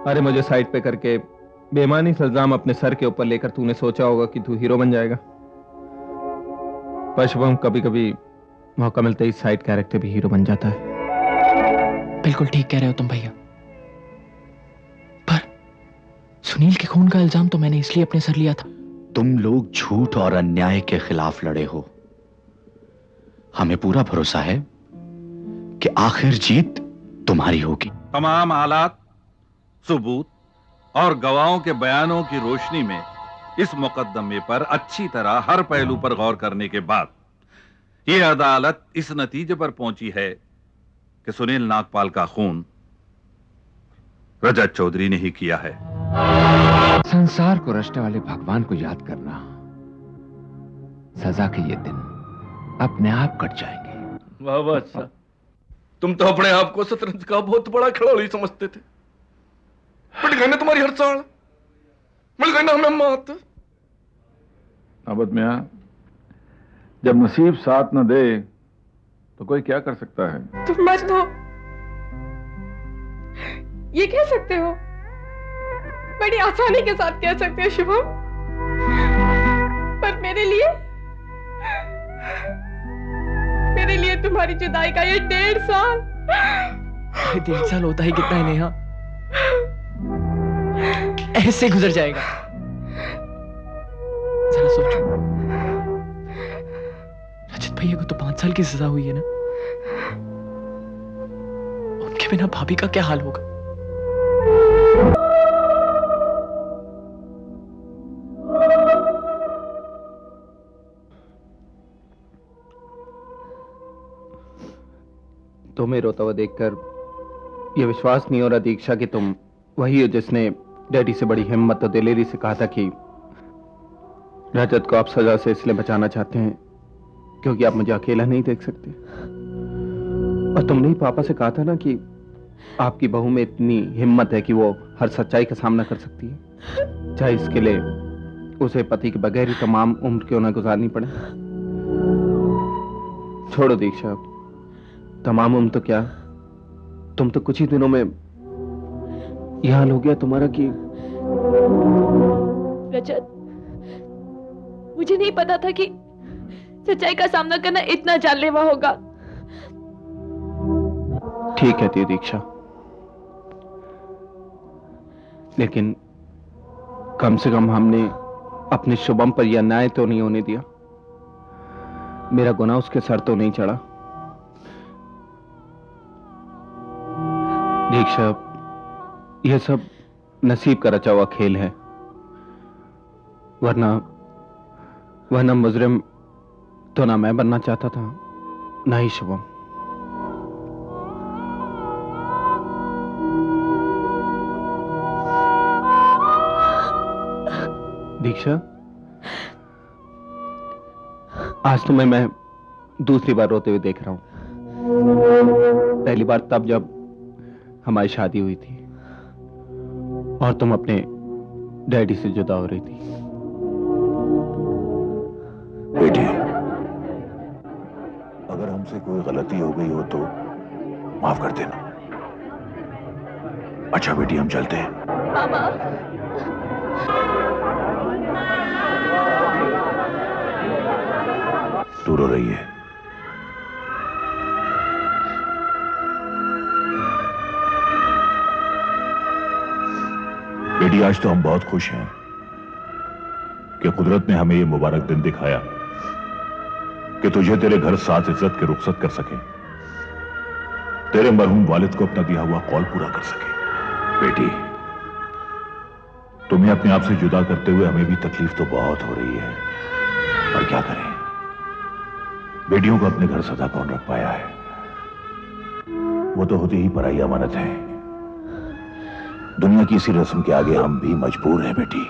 अरे मुझे साइड पे करके बेईमानी से इल्जाम अपने सर के ऊपर लेकर तूने सोचा होगा कि तू हीरो बन जाएगा। पर शुभम, कभी कभी मौका मिलते ही साइड कैरेक्टर भी हीरो बन जाता है। बिल्कुल ठीक कह रहे हो तुम भैया, पर सुनील के खून का इल्जाम तो मैंने इसलिए अपने सर लिया था। तुम लोग झूठ और अन्याय के खिलाफ लड़े हो। हमें पूरा भरोसा है कि आखिर जीत तुम्हारी होगी। तमाम हालात, सबूत और गवाहों के बयानों की रोशनी में इस मुकदमे पर अच्छी तरह हर पहलू पर गौर करने के बाद यह अदालत इस नतीजे पर पहुंची है कि सुनील नागपाल का खून रजत चौधरी ने ही किया है। संसार को रचने वाले भगवान को याद करना, सजा के ये दिन अपने आप कट जाएंगे। वाह वाह, अच्छा तुम तो अपने आप को शतरंज का बहुत बड़ा खिलाड़ी समझते थे। पिट गए ना तुम्हारी हर चाल, मिल गई ना हमें मात। अबद मियां, जब नसीब साथ न दे तो कोई क्या कर सकता है। तुम मत हो, ये कह सकते हो, बड़ी आसानी के साथ कह सकते हो शुभम, पर मेरे लिए तुम्हारी जुदाई का ये 1.5 साल। 1.5 साल होता ही कितना है नेहा, ऐसे गुजर जाएगा। जरा सोचो, रजत भैया को तो 5 साल की सजा हुई है ना, उनके बिना भाभी का क्या हाल होगा। तुम्हें रोता हुआ देखकर यह विश्वास नहीं हो रहा दीक्षा कि तुम वही हो जिसने डैडी से बड़ी हिम्मत और दिलेरी से कहा था कि रजत को आप सजा से इसलिए बचाना चाहते हैं क्योंकि आप मुझे अकेला नहीं देख सकते। और तुमने ही पापा से कहा था ना कि आपकी बहू में इतनी हिम्मत है कि वो हर सच्चाई का सामना कर सकती है, चाहे इसके लिए उसे पति के बगैर ही तमाम उम्र क्यों ना गुजारनी पड़े। छोड़ो दीक्षा, तमाम उम्र तो क्या, तुम तो कुछ ही दिनों में यह हाल हो गया तुम्हारा कि। रजत, मुझे नहीं पता था कि सच्चाई का सामना करना इतना जानलेवा होगा। ठीक कहती है दीक्षा, लेकिन कम से कम हमने अपने शुभम पर यह अन्याय तो नहीं होने दिया। मेरा गुनाह उसके सर तो नहीं चढ़ा। दीक्षा, यह सब नसीब का रचा हुआ खेल है, वरना मुजरिम तो ना मैं बनना चाहता था, ना ही शुभम। दीक्षा, आज तुम्हें मैं दूसरी बार रोते हुए देख रहा हूं। पहली बार तब जब हमारी शादी हुई थी और तुम अपने डैडी से जुदा हो रही थी। बेटी, अगर हमसे कोई गलती हो गई हो तो माफ कर देना। अच्छा बेटी, हम चलते हैं। पापा, तू रो रही है। बेटी, आज तो हम बहुत खुश हैं कि कुदरत ने हमें यह मुबारक दिन दिखाया कि तुझे तेरे घर साथ इज्जत के रुखसत कर सके, तेरे मरहूम वालिद को अपना दिया हुआ कौल पूरा कर सके। बेटी, तुम्हें अपने आप से जुदा करते हुए हमें भी तकलीफ तो बहुत हो रही है, पर क्या करें, बेटियों को अपने घर सदा कौन रख पाया है। वो तो होती ही पराई अमानत है। दुनिया की इसी रस्म के आगे हम भी मजबूर हैं बेटी।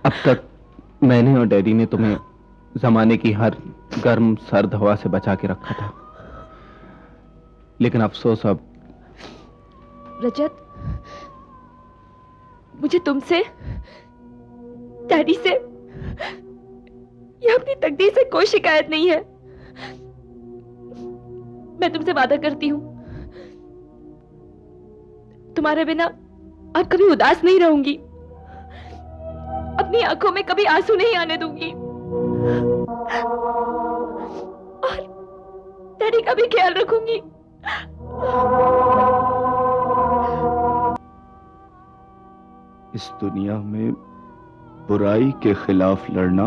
अब तक मैंने और डैडी ने तुम्हें जमाने की हर गर्म सर्द हवा से बचा के रखा था, लेकिन अफसोस अब। रजत, मुझे तुमसे, डैडी से या अपनी तकदीर से कोई शिकायत नहीं है। मैं तुमसे वादा करती हूँ, तुम्हारे बिना अब कभी उदास नहीं रहूंगी, अपनी आंखों में कभी आंसू नहीं आने दूंगी, और डैडी का भी ख्याल रखूंगी। इस दुनिया में बुराई के खिलाफ लड़ना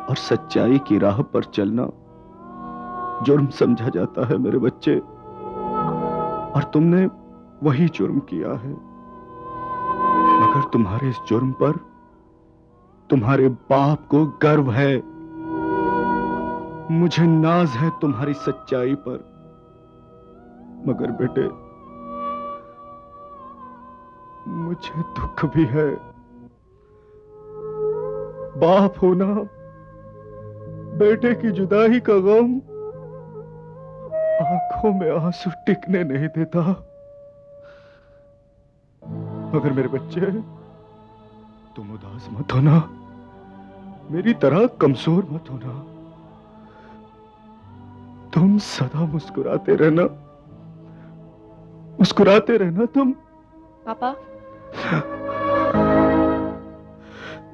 और सच्चाई की राह पर चलना जुर्म समझा जाता है मेरे बच्चे, और तुमने वही जुर्म किया है। मगर तुम्हारे इस जुर्म पर तुम्हारे बाप को गर्व है, मुझे नाज है तुम्हारी सच्चाई पर। मगर बेटे, मुझे दुख भी है। बाप होना बेटे की जुदाई का गम आंखों में आंसू टिकने नहीं देता। मगर मेरे बच्चे, तुम उदास मत होना, मेरी तरह कमजोर मत होना। तुम सदा मुस्कुराते रहना, मुस्कुराते रहना तुम। पापा,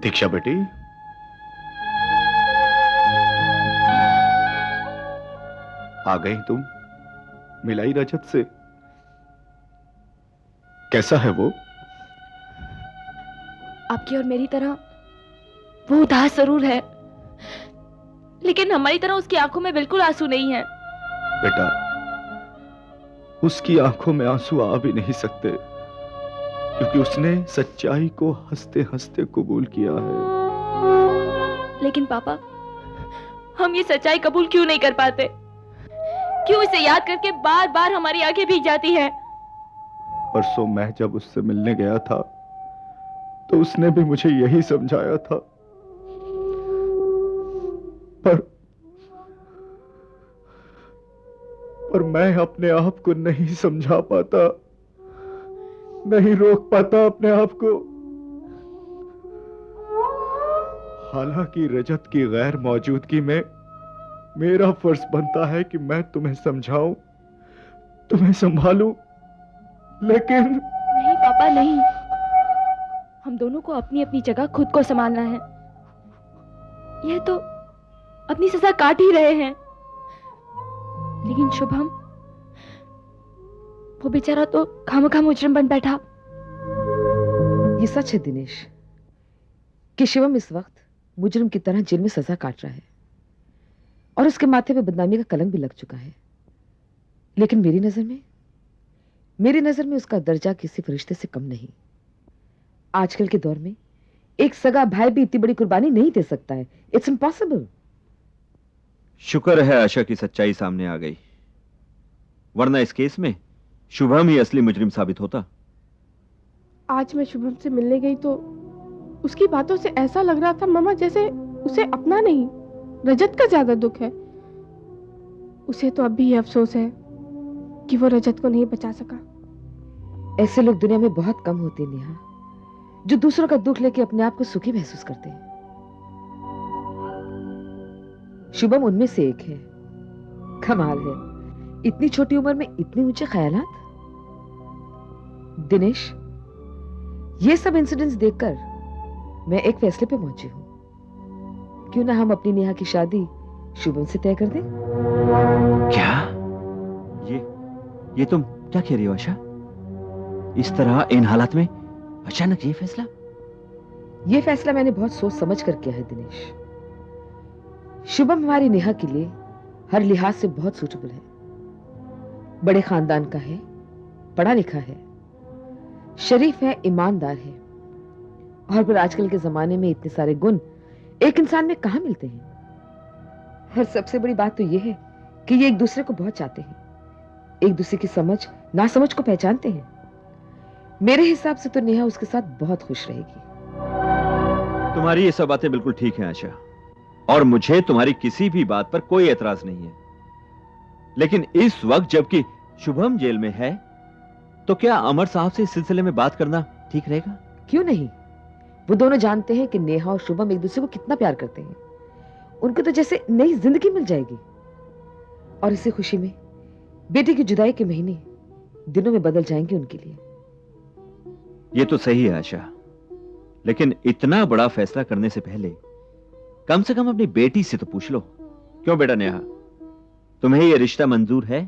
दीक्षा बेटी, आ गई तुम? मिलाई रजत से? कैसा है वो? आपकी और मेरी तरह वो उदास जरूर है, लेकिन हमारी तरह उसकी आंखों में बिल्कुल आंसू नहीं है। बेटा, उसकी आंखों में आंसू आ भी नहीं सकते, क्योंकि उसने सच्चाई को हंसते हंसते कबूल किया है। लेकिन पापा, हम ये सच्चाई कबूल क्यों नहीं कर पाते? क्यों इसे याद करके बार बार हमारी आंखें भीग जाती हैं? परसों मैं जब उससे मिलने गया था तो उसने भी मुझे यही समझाया था, पर मैं अपने आप को नहीं समझा पाता, नहीं रोक पाता अपने आप को। हालांकि रजत की गैर मौजूदगी में मेरा फर्ज बनता है कि मैं तुम्हें समझाऊं, तुम्हें संभालूं, लेकिन नहीं पापा, नहीं। हम दोनों को अपनी अपनी जगह खुद को संभालना है। यह तो अपनी सजा काट ही रहे हैं, लेकिन शुभम, वो बेचारा तो खामखा मुजरिम बन बैठा। ये सच है दिनेश कि शिवम इस वक्त मुजरिम की तरह जेल में सजा काट रहा है, और उसके माथे पे बदनामी का कलंक भी लग चुका है। लेकिन मेरी नजर में उसका दर्जा किसी फरिश्ते से कम नहीं। आजकल के दौर में एक सगा भाई भी इतनी बड़ी कुर्बानी नहीं दे सकता है। It's impossible. शुक्र है आशा की सच्चाई सामने आ गई, वरना इस केस में शुभम ही असली मुजरिम साबित होता। आज मैं शुभम से मिलने गई तो उसकी बातों से ऐसा लग रहा था मामा जैसे उसे अपना नहीं, रजत का ज्यादा दुख है। उसे तो अब भी ये अफसोस है कि वो रजत को नहीं बचा सका। ऐसे लोग दुनिया में बहुत कम होते हैं नेहा, जो दूसरों का दुख लेके अपने आप को सुखी महसूस करते हैं। शुभम उनमें से एक है। कमाल है, इतनी छोटी उम्र में इतने ऊंचे ख्यालात। दिनेश, ये सब इंसिडेंट्स देखकर मैं एक फैसले पे पहुंची हूं। क्यों ना हम अपनी नेहा की शादी शुभम से तय कर दें? क्या? ये तुम क्या कह रही हो आशा? इस तरह इन हालात में अचानक ये फैसला? ये फैसला मैंने बहुत सोच समझ कर किया है दिनेश। शुभम हमारी नेहा के लिए हर लिहाज से बहुत सूटेबल है। बड़े खानदान का है, पढ़ा लिखा है, शरीफ है, ईमानदार है, और फिर आजकल के जमाने में इतने सारे गुण एक इंसान में कहां मिलते हैं। और सबसे बड़ी बात तो यह है कि ये एक दूसरे को बहुत चाहते हैं, एक दूसरे की समझ नासमझ को पहचानते हैं। मेरे हिसाब से तो नेहा उसके साथ बहुत खुश रहेगी। तुम्हारी ये सब बातें बिल्कुल ठीक हैं आशा, और मुझे तुम्हारी किसी भी बात पर कोई एतराज नहीं है। लेकिन इस वक्त जबकि शुभम जेल में है, तो क्या अमर साहब से इस सिलसिले में बात करना ठीक रहेगा? क्यों नहीं? वो दोनों जानते हैं कि नेहा और शुभम एक दूसरे को कितना प्यार करते हैं। उनको तो जैसे नई जिंदगी मिल जाएगी। और इसी खुशी में बेटे की जुदाई के महीने दिनों में बदल जाएंगे उनके लिए। ये तो सही है आशा, लेकिन इतना बड़ा फैसला करने से पहले कम से कम अपनी बेटी से तो पूछ लो। क्यों बेटा नेहा, तुम्हें ये रिश्ता मंजूर है?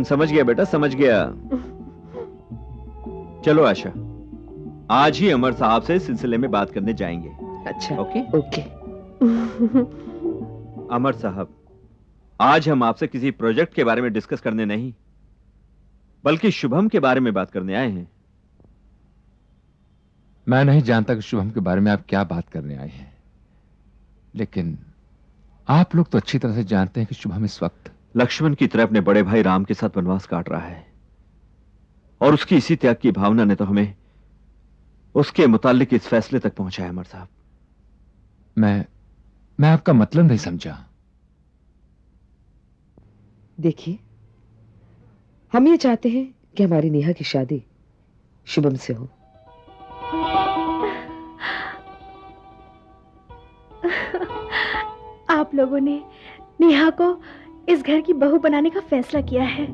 समझ गया बेटा, समझ गया। चलो आशा, आज ही अमर साहब से इस सिलसिले में बात करने जाएंगे। अच्छा, ओके ओके। अमर साहब, आज हम आपसे किसी प्रोजेक्ट के बारे में डिस्कस करने नहीं, बल्कि शुभम के बारे में बात करने आए हैं। मैं नहीं जानता कि शुभम के बारे में आप क्या बात करने आए हैं, लेकिन आप लोग तो अच्छी तरह से जानते हैं कि शुभम इस वक्त लक्ष्मण की तरह अपने बड़े भाई राम के साथ वनवास काट रहा है, और उसकी इसी त्याग की भावना ने तो हमें उसके मुतालिक इस फैसले तक पहुंचाया। अमर साहब, मैं आपका मतलब नहीं समझा। देखिए, हम ये चाहते हैं कि हमारी नेहा की शादी शुभम से हो। आप लोगों ने नेहा को इस घर की बहू बनाने का फैसला किया है।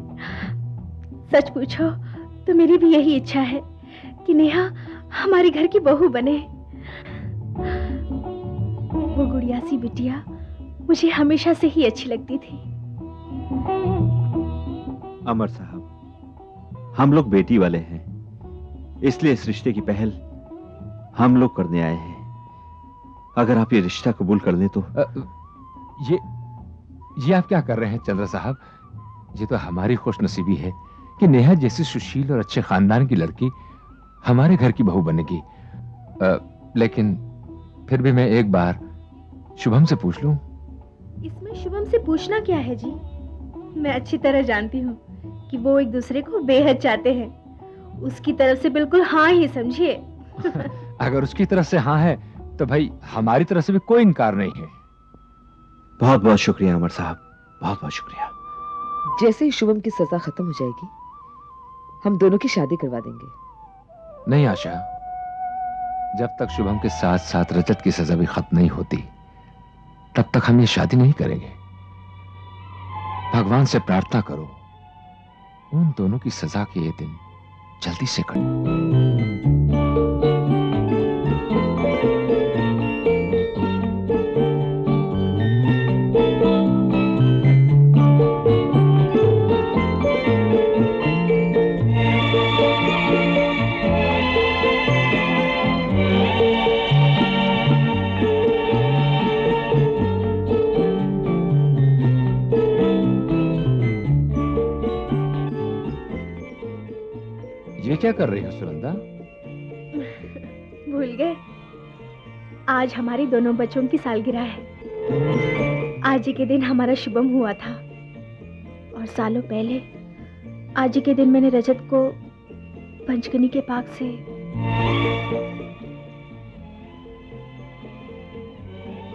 सच पूछो तो मेरी भी यही इच्छा है कि नेहा हमारे घर की बहू बने। वो गुड़िया सी बिटिया मुझे हमेशा से ही अच्छी लगती थी। अमर साहब, हम लोग बेटी वाले हैं, इसलिए इस रिश्ते की पहल हम लोग करने आए हैं। अगर आप ये रिश्ता कबूल कर लें तो। ये आप क्या कर रहे हैं चंद्र साहब? ये तो हमारी खुशनसीबी है कि नेहा जैसी सुशील और अच्छे खानदान की लड़की हमारे घर की बहू बनेगी। लेकिन फिर भी मैं एक बार शुभम से पूछ लूं। इसमें शुभम से पूछना क्या है जी? मैं अच्छी तरह जानती हूँ कि वो एक दूसरे को बेहद चाहते हैं। उसकी तरफ से बिल्कुल हाँ ही समझिए। अगर उसकी तरफ से हाँ है तो भाई हमारी तरफ से भी कोई इनकार नहीं है। बहुत बहुत शुक्रिया अमर साहब, बहुत बहुत शुक्रिया। जैसे ही शुभम की सजा खत्म हो जाएगी, हम दोनों की शादी करवा देंगे। नहीं आशा, जब तक शुभम के साथ साथ रजत की सजा भी खत्म नहीं होती, तब तक हम ये शादी नहीं करेंगे। भगवान से प्रार्थना करो उन दोनों की सजा के ये दिन जल्दी से करें। ये क्या कर रही हो सुनंदा? भूल गए? आज हमारी दोनों बच्चों की सालगिरह है। आज ही के दिन हमारा शुभम हुआ था, और सालों पहले आज ही के दिन मैंने रजत को पंचगनी के पाक से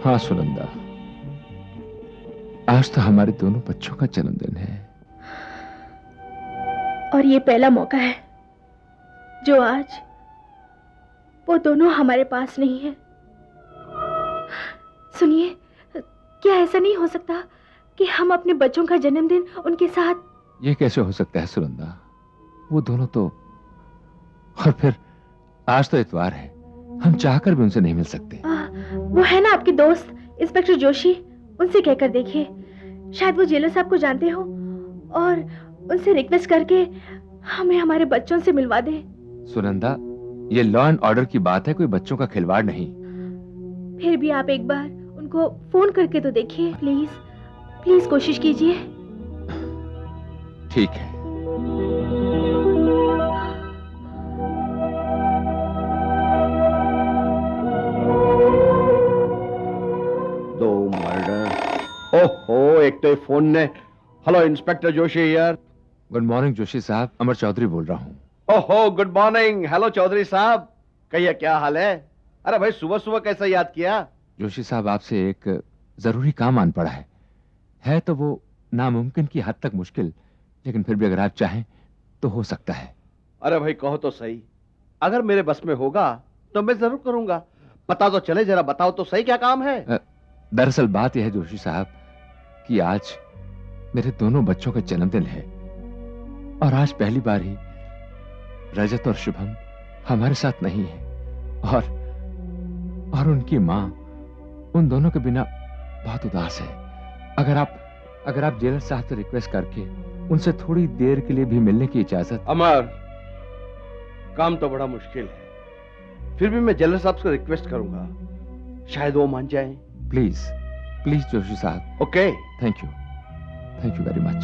हाँ सुनंदा, आज तो हमारे दोनों बच्चों का जन्मदिन है, और ये पहला मौका है जो आज वो दोनों हमारे पास नहीं है। सुनिए, क्या ऐसा नहीं हो सकता कि हम अपने बच्चों का जन्मदिन उनके साथ? ये कैसे हो सकता है सुनंदा? वो दोनों तो, और फिर आज तो इतवार है, हम चाहकर भी उनसे नहीं मिल सकते। वो है ना आपके दोस्त इंस्पेक्टर जोशी, उनसे कहकर देखिए, शायद वो जेलर साहब को जानते हो और उनसे रिक्वेस्ट करके हमें हमारे बच्चों से मिलवा दे। सुनंदा, ये लॉ एंड ऑर्डर की बात है, कोई बच्चों का खिलवाड़ नहीं। फिर भी आप एक बार उनको फोन करके तो देखिए, प्लीज प्लीज कोशिश कीजिए। ठीक है। दो मर्डर। ओहो, एक तो फोन ने। हेलो इंस्पेक्टर जोशी यार। गुड मॉर्निंग जोशी साहब, अमर चौधरी बोल रहा हूँ। ओहो, गुड मॉर्निंग। हेलो चौधरी साहब, कहिए क्या हाल है? अरे भाई, सुबह सुबह कैसे याद किया? जोशी साहब, आपसे एक जरूरी काम आन पड़ा है तो वो नामुमकिन की हद तक मुश्किल, लेकिन फिर भी अगर आप चाहें तो हो सकता है। अरे भाई कहो तो सही, अगर मेरे बस में होगा तो मैं जरूर करूंगा। पता तो चले, जरा बताओ तो सही क्या काम है? दरअसल बात यह है जोशी साहब कि आज मेरे दोनों बच्चों का जन्मदिन है और आज पहली बार ही रजत और शुभम हमारे साथ नहीं है और उनकी मां उन दोनों के बिना बहुत उदास है। अगर आप जेलर साहब से रिक्वेस्ट करके उनसे थोड़ी देर के लिए भी मिलने की इजाजत। अमर, काम तो बड़ा मुश्किल है, फिर भी मैं जेलर साहब से रिक्वेस्ट करूंगा, शायद वो मान जाएं। प्लीज प्लीज जोशी साहब। Okay, thank you very much.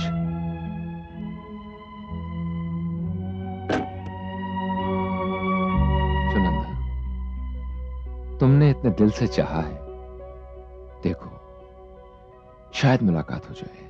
Sunanda, तुमने इतने दिल से चाहा है, देखो शायद मुलाकात हो जाए।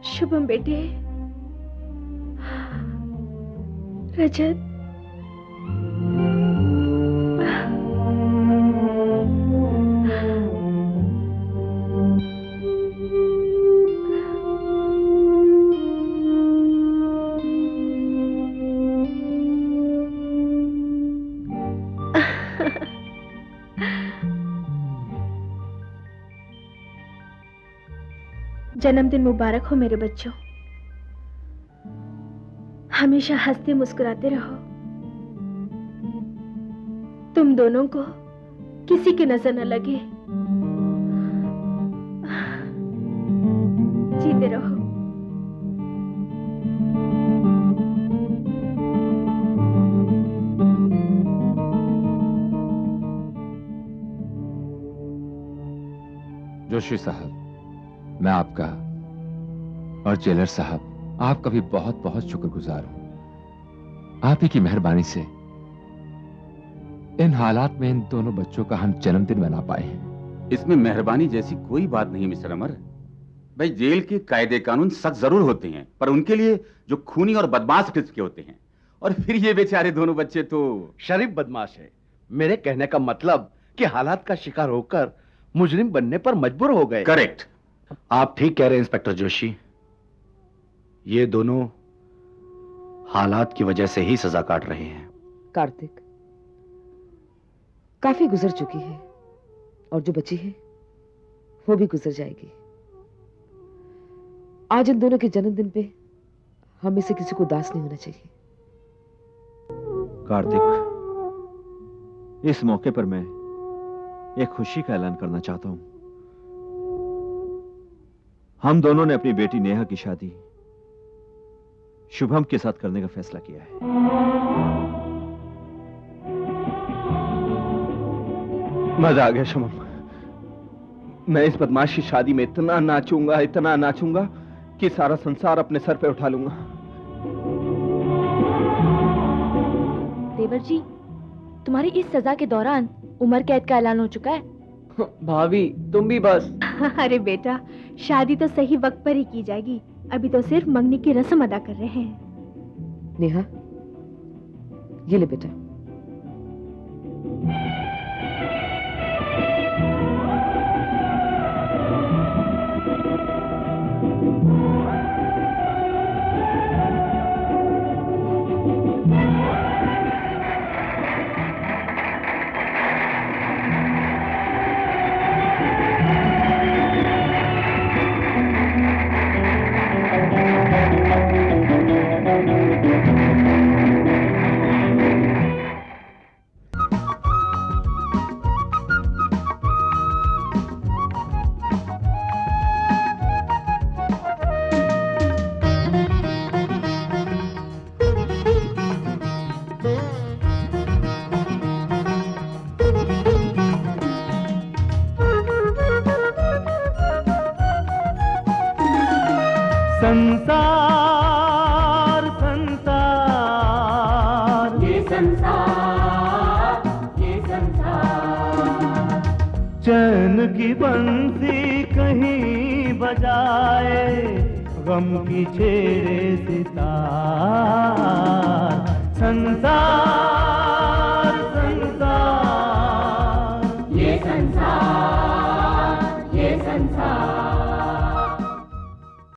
शुभम बेटे, रजत, जन्मदिन मुबारक हो मेरे बच्चों। हमेशा हंसते मुस्कुराते रहो। तुम दोनों को किसी की नजर न लगे। जीते रहो। जोशी साहब, मैं आपका और जेलर साहब आपका भी बहुत बहुत शुक्रगुजार हूं। आप ही की मेहरबानी से इन हालात में इन दोनों बच्चों का हम जन्मदिन मना पाए हैं। इसमें मेहरबानी जैसी कोई बात नहीं मिस्टर अमर। भाई, जेल के कायदे कानून सख्त जरूर होते हैं, पर उनके लिए जो खूनी और बदमाश किस्म के होते हैं। और फिर ये बेचारे दोनों बच्चे तो शरीफ बदमाश है। मेरे कहने का मतलब कि हालात का शिकार होकर मुजरिम बनने पर मजबूर हो गए। करेक्ट। आप ठीक कह रहे हैं इंस्पेक्टर जोशी, ये दोनों हालात की वजह से ही सजा काट रहे हैं। कार्तिक, काफी गुजर चुकी है और जो बची है वो भी गुजर जाएगी। आज इन दोनों के जन्मदिन पे हम में से किसी को उदास नहीं होना चाहिए। कार्तिक, इस मौके पर मैं एक खुशी का ऐलान करना चाहता हूं। हम दोनों ने अपनी बेटी नेहा की शादी शुभम के साथ करने का फैसला किया है। मजा आ गया शुभम। मैं इस बदमाश की शादी में इतना नाचूंगा कि सारा संसार अपने सर पे उठा लूंगा। देवर जी, तुम्हारी इस सजा के दौरान उम्र कैद का ऐलान हो चुका है। भाभी, तुम भी बस। अरे बेटा, शादी तो सही वक्त पर ही की जाएगी। अभी तो सिर्फ मंगनी की रस्म अदा कर रहे हैं। नेहा, ये ले बेटा। संसार संसार ये संसार चैन की बंसी कहीं बजाए गम की छेड़े सितार संसार